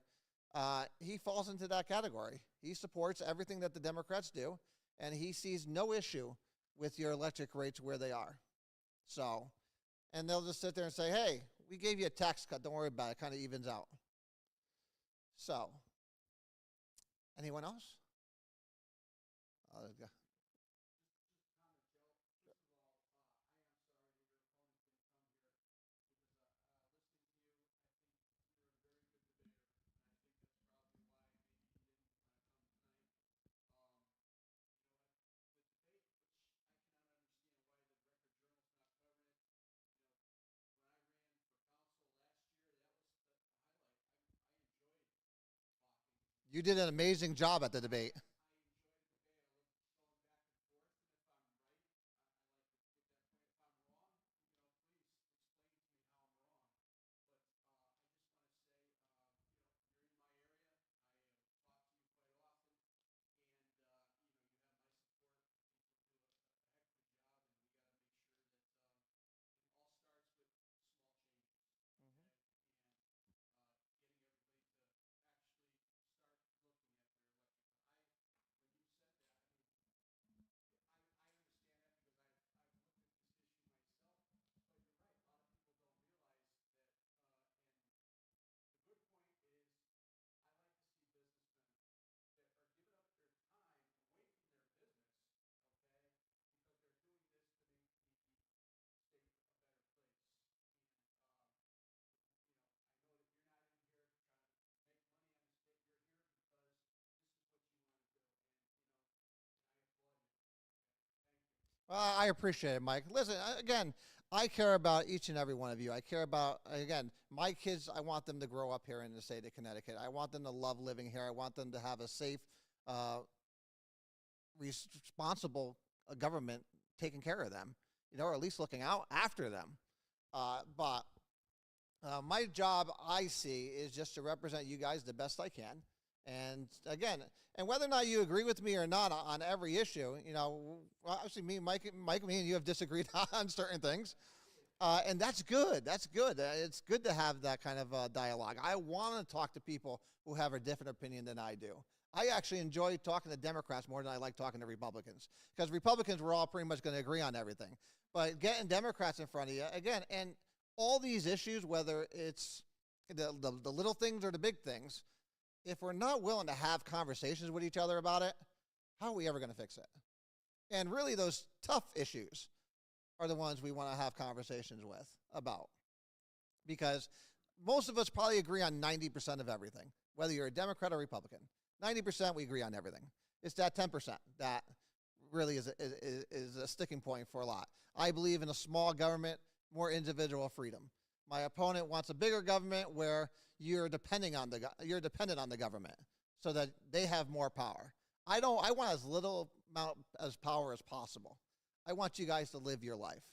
he falls into that category. He supports everything that the Democrats do, and he sees no issue with your electric rates where they are. So, and they'll just sit there and say, hey, we gave you a tax cut. Don't worry about it. It kind of evens out. So, anyone else? Yeah. You did an amazing job at the debate. I appreciate it, Mike. Listen, again, I care about each and every one of you. I care about, again, my kids, I want them to grow up here in the state of Connecticut. I want them to love living here. I want them to have a safe, responsible government taking care of them, or at least looking out after them. But my job, I see, is just to represent you guys the best I can. And again, and whether or not you agree with me or not on every issue, obviously Mike, me and you have disagreed on certain things. And that's good. That's good. It's good to have that kind of dialogue. I want to talk to people who have a different opinion than I do. I actually enjoy talking to Democrats more than I like talking to Republicans, because Republicans, we're all pretty much going to agree on everything. But getting Democrats in front of you, again, and all these issues, whether it's the little things or the big things, if we're not willing to have conversations with each other about it, how are we ever going to fix it? And really, those tough issues are the ones we want to have conversations with about. Because most of us probably agree on 90% of everything, whether you're a Democrat or Republican. 90% we agree on everything. It's that 10% that really is a sticking point for a lot. I believe in a small government, more individual freedom. My opponent wants a bigger government where you're dependent on the government so that they have more power. I want as little amount as power as possible. I want you guys to live your life.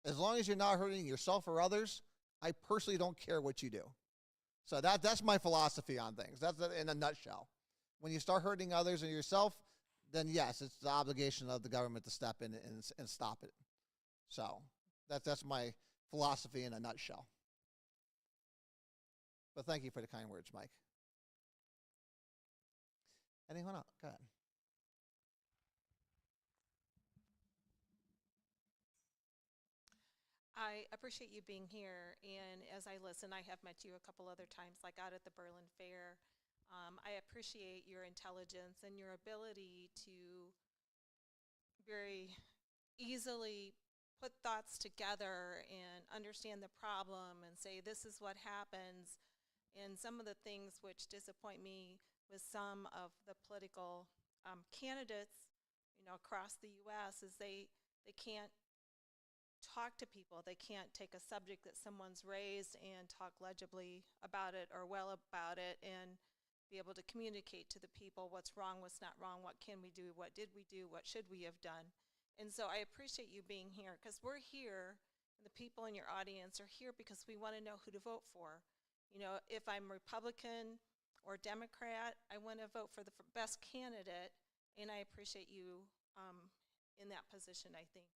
As long as you're not hurting yourself or others, I personally don't care what you do. So that's my philosophy on things. That's in a nutshell. When you start hurting others and yourself, then yes, it's the obligation of the government to step in and stop it. So that's my philosophy in a nutshell. But thank you for the kind words, Mike. Anyone else? Go ahead. I appreciate you being here, and as I listen, I have met you a couple other times, like out at the Berlin Fair. I appreciate your intelligence and your ability to very easily put thoughts together and understand the problem and say, this is what happens. And some of the things which disappoint me with some of the political candidates, across the U.S. is they can't talk to people. They can't take a subject that someone's raised and talk legibly about it or well about it and be able to communicate to the people what's wrong, what's not wrong, what can we do, what did we do, what should we have done. And so I appreciate you being here, because we're here, and the people in your audience are here because we want to know who to vote for. You know, if I'm Republican or Democrat, I want to vote for the best candidate, and I appreciate you in that position, I think.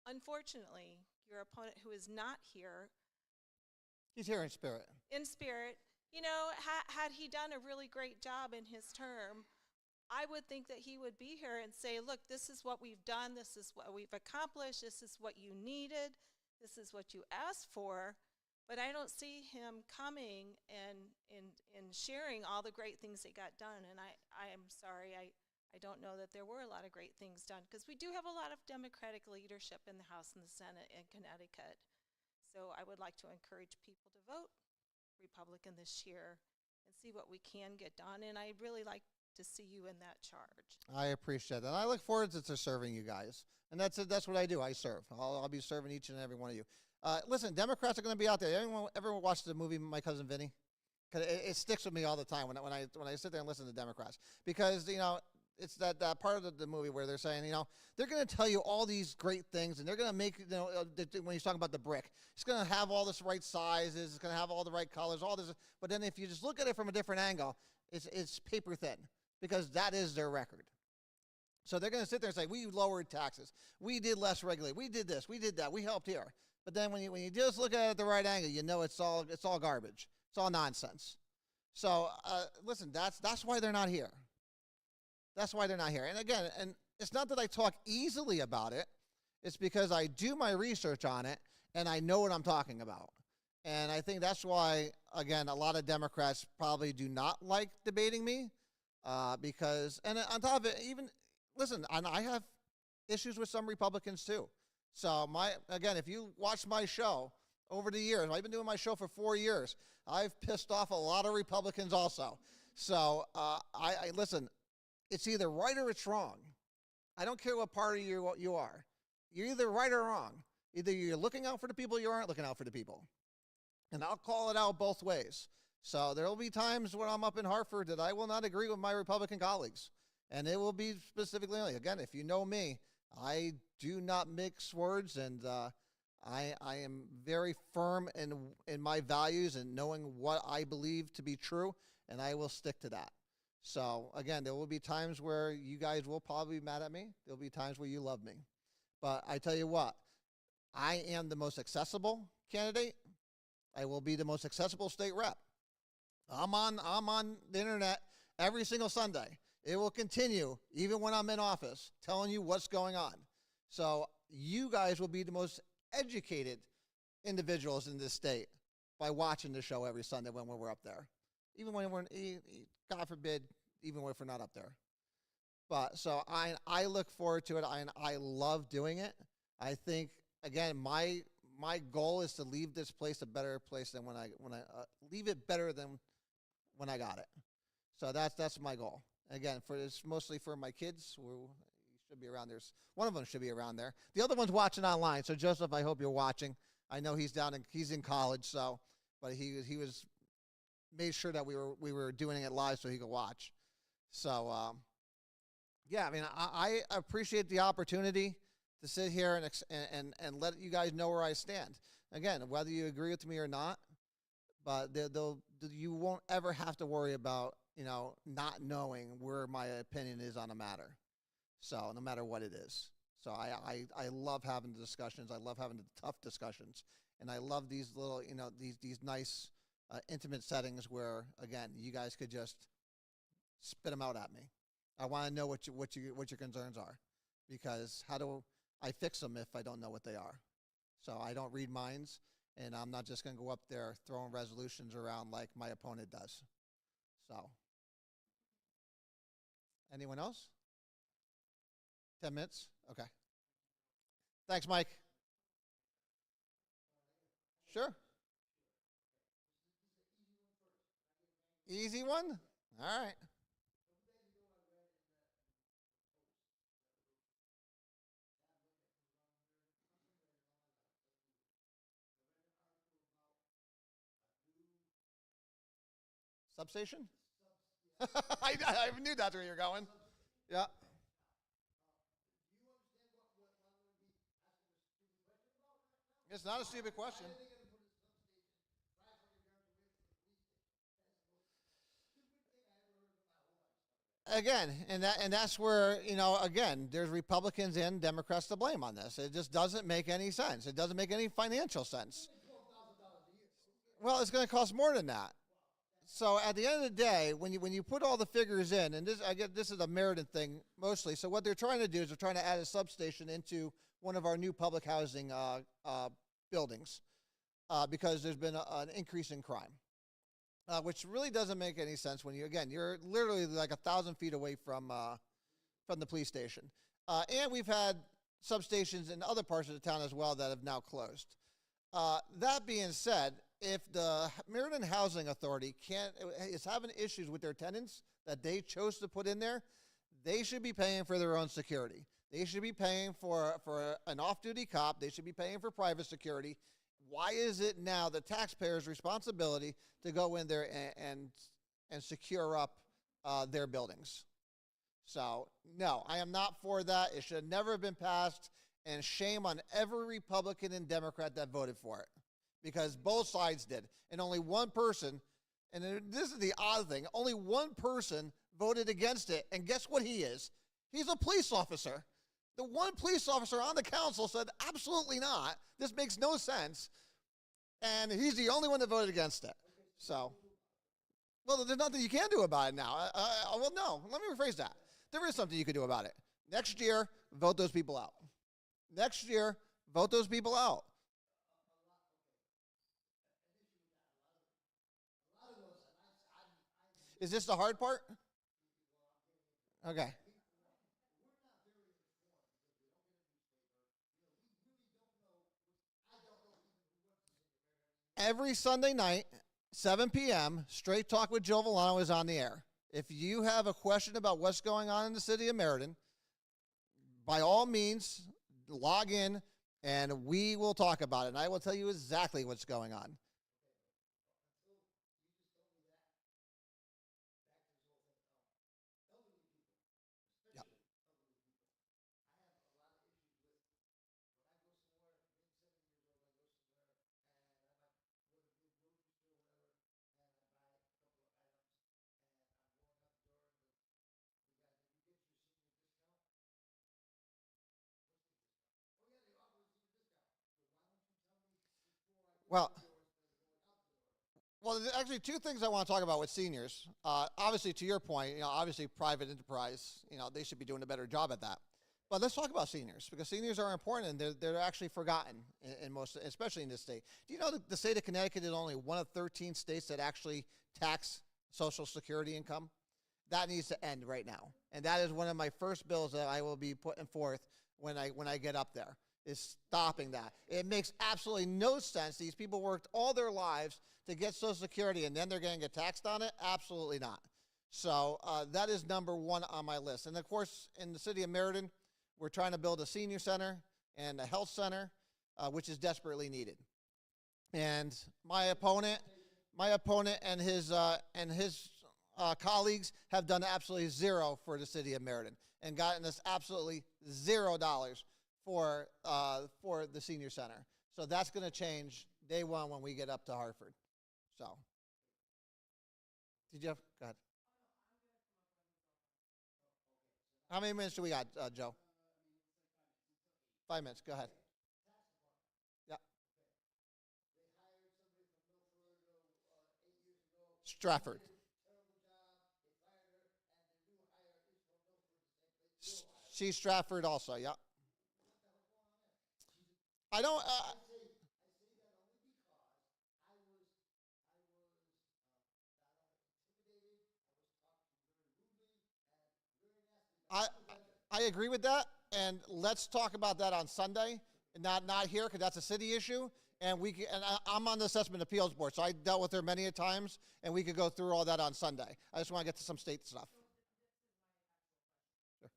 Unfortunately, your opponent, who is not here, He's here in spirit. you know, had he done a really great job in his term, I would think that he would be here and say, look, this is what we've done, this is what we've accomplished, this is what you needed, this is what you asked for. But I don't see him coming and sharing all the great things that got done. And I am sorry, I don't know that there were a lot of great things done, because we do have a lot of Democratic leadership in the House and the Senate in Connecticut. So I would like to encourage people to vote Republican this year and see what we can get done. And I'd really like to see you in that charge. I appreciate that. I look forward to serving you guys. And that's what I do. I serve. I'll be serving each and every one of you. Listen, Democrats are going to be out there. Everyone watched the movie My Cousin Vinny? 'Cause it sticks with me all the time when I sit there and listen to Democrats. Because, you know, it's that part of the movie where they're saying, you know, they're going to tell you all these great things, and they're going to make, you know, when he's talking about the brick, it's going to have all this right sizes, it's going to have all the right colors, all this. But then if you just look at it from a different angle, it's paper thin, because that is their record. So they're going to sit there and say, we lowered taxes, we did less regulate, we did this, we did that, we helped here. But then when you just look at it at the right angle, you know it's all garbage, it's all nonsense. So listen, that's why they're not here. That's why they're not here. And again, and it's not that I talk easily about it. It's because I do my research on it, and I know what I'm talking about. And I think that's why, again, a lot of Democrats probably do not like debating me, because, and on top of it, even, listen, and I have issues with some Republicans too. So again, if you watch my show over the years, I've been doing my show for 4 years, I've pissed off a lot of Republicans also. So I listen, it's either right or it's wrong. I don't care what party you are. You're either right or wrong. Either you're looking out for the people, or you aren't looking out for the people. And I'll call it out both ways. So there will be times when I'm up in Hartford that I will not agree with my Republican colleagues. And it will be specifically, again, if you know me, I do not mix words, and I am very firm in my values and knowing what I believe to be true, and I will stick to that. So, again, there will be times where you guys will probably be mad at me. There will be times where you love me. But I tell you what, I am the most accessible candidate. I will be the most accessible state rep. I'm on the internet every single Sunday. It will continue even when I'm in office, telling you what's going on. So you guys will be the most educated individuals in this state by watching the show every Sunday when we're up there. Even when we're, God forbid, even if we're not up there. But so I look forward to it. I love doing it. I think, again, my goal is to leave this place a better place than when I leave it better than when I got it. So that's my goal. Again, it's mostly for my kids. Who should be around there. One of them should be around there. The other one's watching online. So Joseph, I hope you're watching. I know he's in college. So, but he was made sure that we were doing it live so he could watch. So yeah, I mean, I appreciate the opportunity to sit here and let you guys know where I stand. Again, whether you agree with me or not, but you won't ever have to worry about, you know, not knowing where my opinion is on a matter. So no matter what it is. So I love having the discussions. I love having the tough discussions. And I love these little, you know, these nice intimate settings where, again, you guys could just spit them out at me. I want to know what your concerns are, because how do I fix them if I don't know what they are? So I don't read minds, and I'm not just going to go up there throwing resolutions around like my opponent does. So, anyone else? 10 minutes? Okay. Thanks, Mike. Sure. Easy one? All right. Substation? I knew that's where you're going. Yeah. It's not a stupid question. Again, and that's where, again, there's Republicans and Democrats to blame on this. It just doesn't make any sense. It doesn't make any financial sense. Well, it's going to cost more than that. So at the end of the day, when you put all the figures in, and this is a Meriden thing mostly. So what they're trying to do is they're trying to add a substation into one of our new public housing buildings because there's been an increase in crime. Which really doesn't make any sense when you're literally like 1,000 feet away from the police station. And we've had substations in other parts of the town as well that have now closed. That being said, if the Meriden Housing Authority is having issues with their tenants that they chose to put in there, they should be paying for their own security. They should be paying for an off-duty cop. They should be paying for private security. Why is it now the taxpayers' responsibility to go in there and secure up their buildings? So, no, I am not for that. It should never have been passed, and shame on every Republican and Democrat that voted for it, because both sides did. And only one person, and this is the odd thing, only one person voted against it, and guess what he is? He's a police officer. The one police officer on the council said, absolutely not. This makes no sense. And he's the only one that voted against it. So, well, there's nothing you can do about it now. Well, no, let me rephrase that. There is something you can do about it. Next year, vote those people out. Next year, vote those people out. Is this the hard part? Okay. Every Sunday night, 7 p.m., Straight Talk with Joe Vollano is on the air. If you have a question about what's going on in the city of Meriden, by all means, log in, and we will talk about it. And I will tell you exactly what's going on. Yep. Well, there's actually two things I want to talk about with seniors. Obviously, to your point, obviously private enterprise, they should be doing a better job at that. But let's talk about seniors, because seniors are important, and they're actually forgotten in most, especially in this state. Do you know that the state of Connecticut is only one of 13 states that actually tax Social Security income? That needs to end right now, and that is one of my first bills that I will be putting forth when I get up there, is stopping that. It makes absolutely no sense. These people worked all their lives to get Social Security, and then they're going to get taxed on it? Absolutely not. So that is number one on my list. And of course, in the city of Meriden, we're trying to build a senior center and a health center, which is desperately needed. And my opponent and his colleagues have done absolutely zero for the city of Meriden and gotten us absolutely $0 for the senior center. So that's going to change day one when we get up to Hartford. So, go ahead. How many minutes do we got, Joe? 5 minutes. Go ahead. Yeah. Stratford. She's Stratford also. Yeah. I don't. I I agree with that, and let's talk about that on Sunday, and not here, because that's a city issue. And I'm on the Assessment Appeals Board, so I dealt with her many a times, and we could go through all that on Sunday. I just want to get to some state stuff. Sure.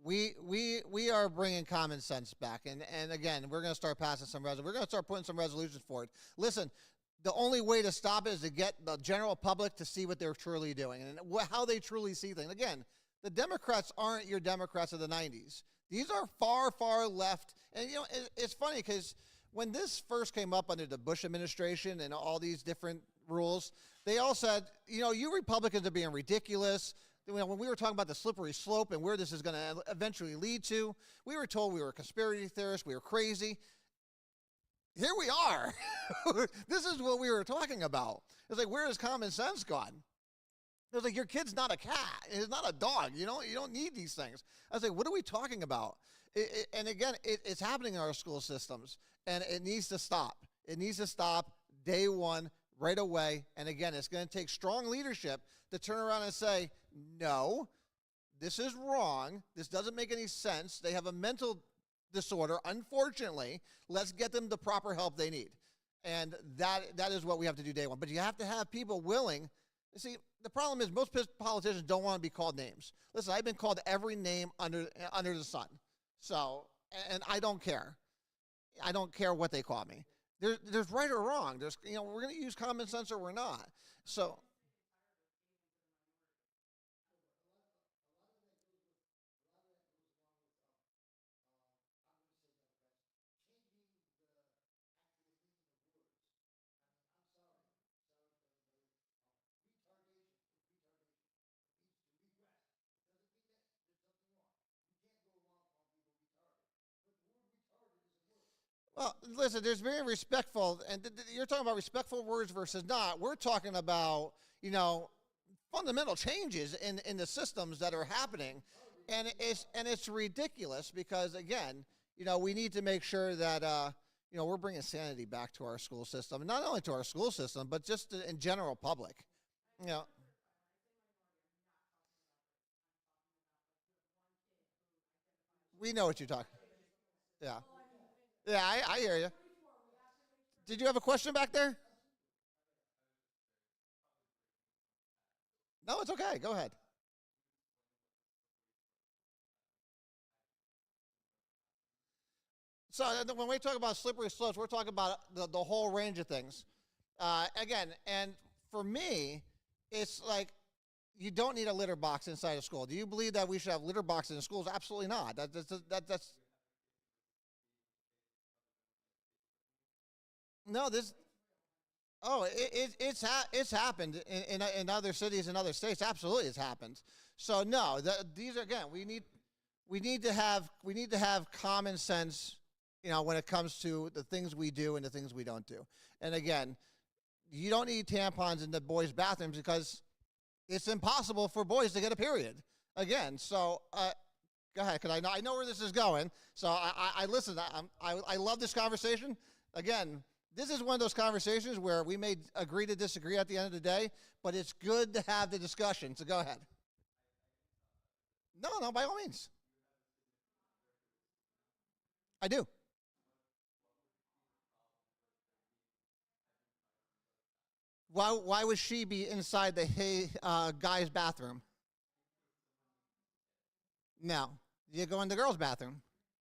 we are bringing common sense back, and again, we're going to start passing we're going to start putting some resolutions forward. Listen, the only way to stop it is to get the general public to see what they're truly doing and how they truly see things. Again, the Democrats aren't your Democrats of the 90s. These are far, far left. And, it's funny because when this first came up under the Bush administration and all these different rules, they all said, you Republicans are being ridiculous. When we were talking about the slippery slope and where this is going to eventually lead to, we were told we were conspiracy theorists, we were crazy. Here we are. This is what we were talking about. It's like, where has common sense gone? It was like, your kid's not a cat. It's not a dog. You don't need these things. I was like, what are we talking about? And again, it's happening in our school systems, and it needs to stop. It needs to stop day one, right away. And again, it's going to take strong leadership to turn around and say, no, this is wrong. This doesn't make any sense. They have a mental disorder, unfortunately. Let's get them the proper help they need. And that is what we have to do day one. But you have to have people willing. You see, the problem is most politicians don't want to be called names. Listen, I've been called every name under the sun. So, and I don't care. I don't care what they call me. There's right or wrong. We're going to use common sense or we're not. So, well, listen, there's very respectful, and you're talking about respectful words versus not. We're talking about, fundamental changes in the systems that are happening, and it's ridiculous because, again, we need to make sure that, we're bringing sanity back to our school system, not only to our school system, but just in general public. You know, we know what you're talking. Yeah, yeah, I hear you. Did you have a question back there? No, it's okay. Go ahead. So when we talk about slippery slopes, we're talking about the whole range of things. Again, and for me, it's like you don't need a litter box inside a school. Do you believe that we should have litter boxes in schools? Absolutely not. That's no this. Oh, it's happened in other cities and other states. Absolutely, it's happened. So no, these are, again, we need to have common sense, when it comes to the things we do and the things we don't do. And again, you don't need tampons in the boys' bathrooms because it's impossible for boys to get a period. Again, so go ahead, because I know where this is going. So I listen. I love this conversation. Again, this is one of those conversations where we may agree to disagree at the end of the day, but it's good to have the discussion. So go ahead. No, by all means. I do. Why would she be inside the guy's bathroom? No, you go in the girl's bathroom.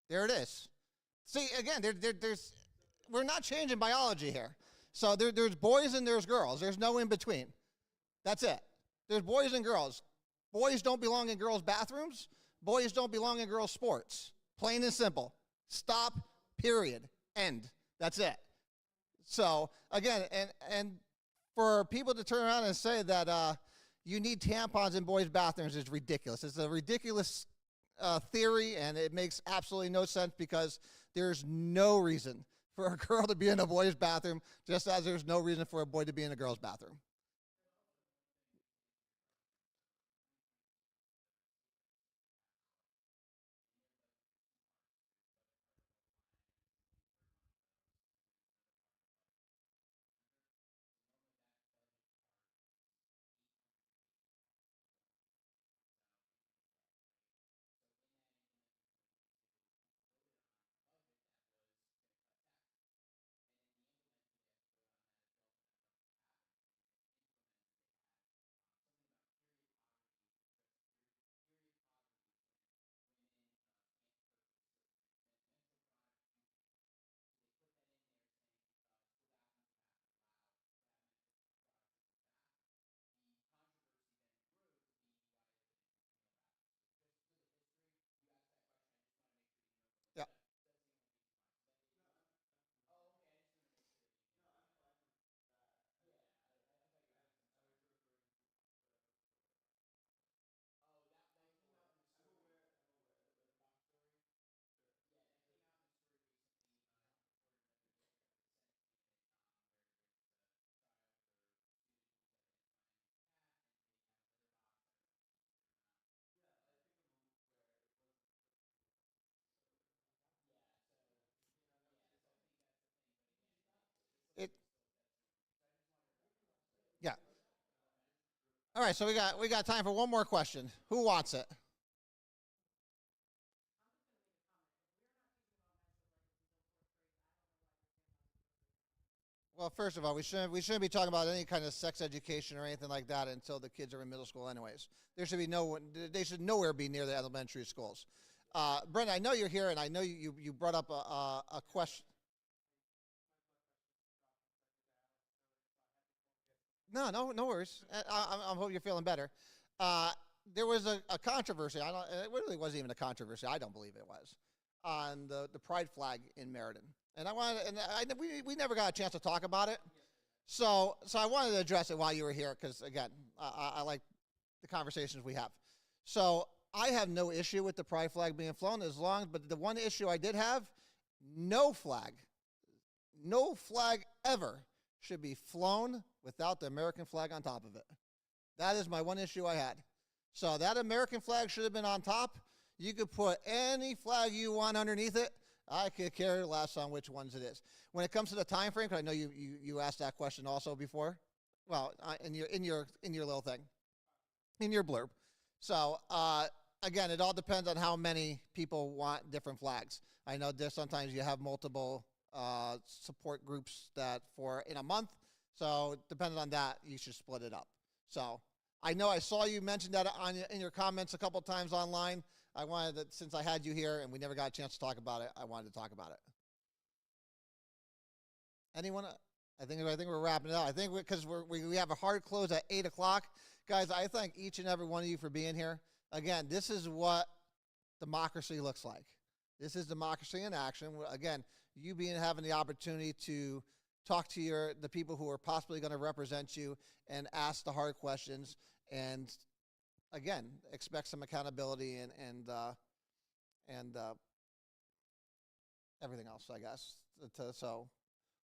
There it is. See, again, there's we're not changing biology here. So there's boys and there's girls. There's no in between. That's it. There's boys and girls. Boys don't belong in girls' bathrooms. Boys don't belong in girls' sports. Plain and simple. Stop, period, end. That's it. So, again, and for people to turn around and say that you need tampons in boys' bathrooms is ridiculous. It's a ridiculous theory, and it makes absolutely no sense because there's no reason for a girl to be in a boy's bathroom, just as there's no reason for a boy to be in a girl's bathroom. All right, so we got time for one more question. Who wants it? Well, first of all, we shouldn't be talking about any kind of sex education or anything like that until the kids are in middle school, anyways. They should nowhere be near the elementary schools. Brenda, I know you're here, and I know you brought up a question. No worries. I hope you're feeling better. There was a controversy. It really wasn't even a controversy. I don't believe it was on the pride flag in Meriden. And we never got a chance to talk about it. So I wanted to address it while you were here because, again, I like the conversations we have. So I have no issue with the pride flag being flown but the one issue I did have, no flag ever should be flown without the American flag on top of it. That is my one issue I had. So that American flag should have been on top. You could put any flag you want underneath it. I could care less on which ones it is. When it comes to the time frame, because I know you asked that question also before. Well, in your little thing, in your blurb. So again, it all depends on how many people want different flags. I know sometimes you have multiple support groups in a month. So depending on that, you should split it up. So I know I saw you mention that in your comments a couple times online. I wanted to, since I had you here and we never got a chance to talk about it, I wanted to talk about it. Anyone? I think we're wrapping it up. I think because we have a hard close at 8 o'clock. Guys, I thank each and every one of you for being here. Again, this is what democracy looks like. This is democracy in action. Again, you having the opportunity to talk to the people who are possibly going to represent you and ask the hard questions, and again, expect some accountability and everything else, I guess. So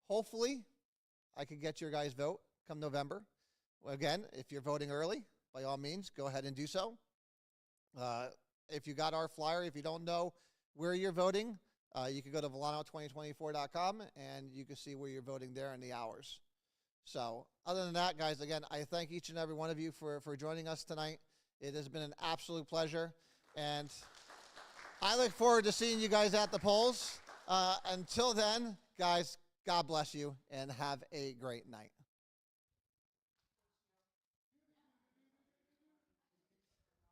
hopefully I can get your guys' vote come November. Again, if you're voting early, by all means, go ahead and do so. If you got our flyer, if you don't know where you're voting, you can go to Vollano2024.com and you can see where you're voting there and the hours. So other than that, guys, again, I thank each and every one of you for joining us tonight. It has been an absolute pleasure. And I look forward to seeing you guys at the polls. Until then, guys, God bless you and have a great night.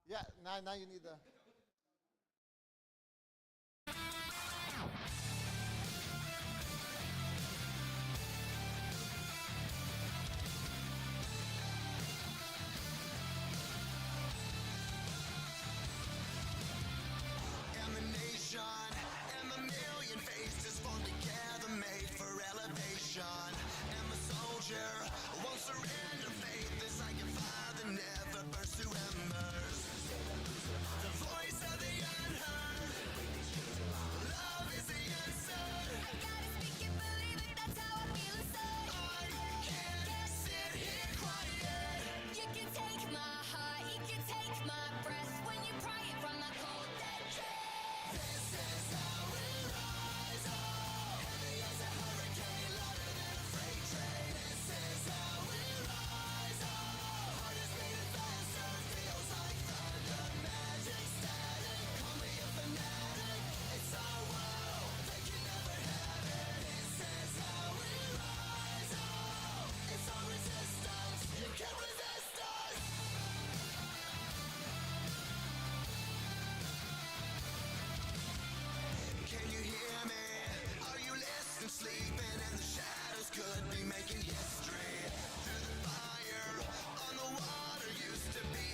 Yeah, now you need the...